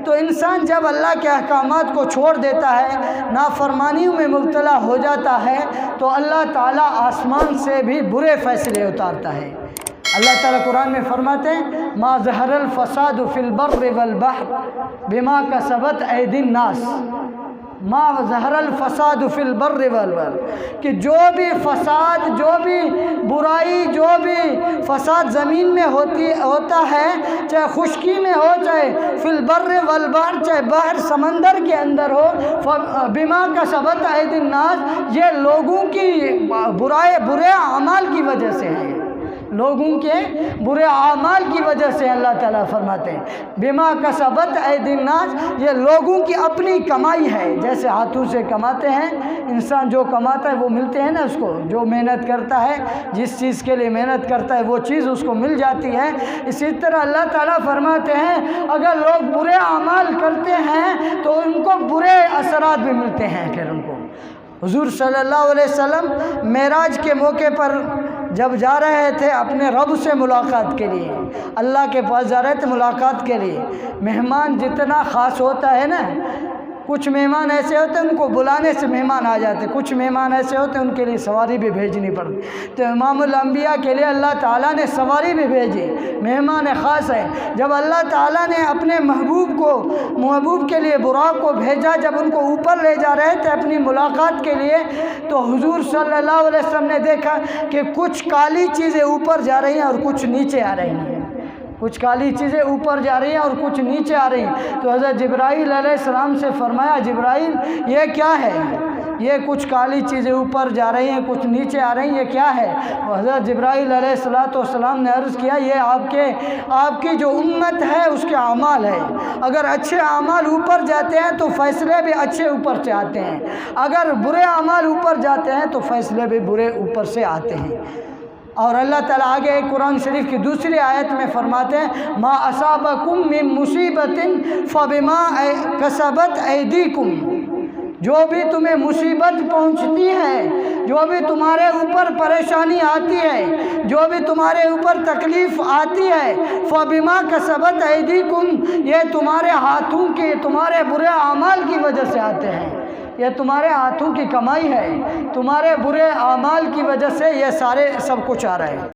تو انسان جب اللہ کے احکامات کو چھوڑ دیتا ہے، نافرمانیوں میں مبتلا ہو جاتا ہے، تو اللہ تعالیٰ آسمان سے بھی برے فیصلے اتارتا ہے۔ اللہ تعالیٰ قرآن میں فرماتے ہیں ما ظہر الفساد فی البر والبحر بما کسبت ایدی الناس، ما ظہر الفساد فی البر والبحر، کہ جو بھی فساد، جو بھی برائی، جو بھی فساد زمین میں ہوتا ہے، چاہے خشکی میں ہو، چاہے فی البر والبحر، چاہے بحر سمندر کے اندر ہو، بما کسبت ایدی الناس، یہ لوگوں کی برے اعمال کی وجہ سے ہے، لوگوں کے برے اعمال کی وجہ سے اللہ تعالیٰ فرماتے ہیں بما کسبت ایدی الناس، یہ لوگوں کی اپنی کمائی ہے۔ جیسے ہاتھوں سے کماتے ہیں انسان، جو کماتا ہے وہ ملتے ہیں نا اس کو، جو محنت کرتا ہے، جس چیز کے لیے محنت کرتا ہے وہ چیز اس کو مل جاتی ہے۔ اسی طرح اللہ تعالیٰ فرماتے ہیں اگر لوگ برے اعمال کرتے ہیں تو ان کو برے اثرات بھی ملتے ہیں۔ پھر ان کو حضور صلی اللہ علیہ وسلم معراج کے موقع پر جب جا رہے تھے اپنے رب سے ملاقات کے لیے، اللہ کے پاس جا رہے تھے ملاقات کے لیے، مہمان جتنا خاص ہوتا ہے نا، کچھ مہمان ایسے ہوتے ہیں ان کو بلانے سے مہمان آ جاتے، کچھ مہمان ایسے ہوتے ہیں ان کے لیے سواری بھی بھیجنی پڑتی، تو امام الانبیاء کے لیے اللہ تعالیٰ نے سواری بھی بھیجی، مہمان خاص ہے۔ جب اللہ تعالیٰ نے اپنے محبوب کے لیے براق کو بھیجا، جب ان کو اوپر لے جا رہے تھے اپنی ملاقات کے لیے، تو حضور صلی اللہ علیہ وسلم نے دیکھا کہ کچھ کالی چیزیں اوپر جا رہی ہیں اور کچھ نیچے آ رہی ہیں، کچھ کالی چیزیں اوپر جا رہی ہیں اور کچھ نیچے آ رہی ہیں۔ تو حضرت جبرائیل علیہ السلام سے فرمایا جبرائیل یہ کیا ہے؟ یہ کچھ کالی چیزیں اوپر جا رہی ہیں کچھ نیچے آ رہی ہیں، یہ کیا ہے؟ حضرت جبرائیل علیہ السلام نے عرض کیا یہ آپ کی جو امت ہے اس کے اعمال ہے، اگر اچھے اعمال اوپر جاتے ہیں تو فیصلے بھی اچھے اوپر سے آتے ہیں، اگر برے اعمال اوپر جاتے ہیں تو فیصلے بھی برے اوپر سے آتے ہیں۔ اور اللہ تعالیٰ آگے ایک قرآن شریف کی دوسری آیت میں فرماتے ہیں ما اصابکم من مصیبت فبما کسبت ایدیکم، جو بھی تمہیں مصیبت پہنچتی ہے، جو بھی تمہارے اوپر پریشانی آتی ہے، جو بھی تمہارے اوپر تکلیف آتی ہے، فبما کسبت ایدیکم، یہ تمہارے ہاتھوں کے، تمہارے برے اعمال کی وجہ سے آتے ہیں، یہ تمہارے ہاتھوں کی کمائی ہے، تمہارے برے اعمال کی وجہ سے یہ سب کچھ آ رہا ہے۔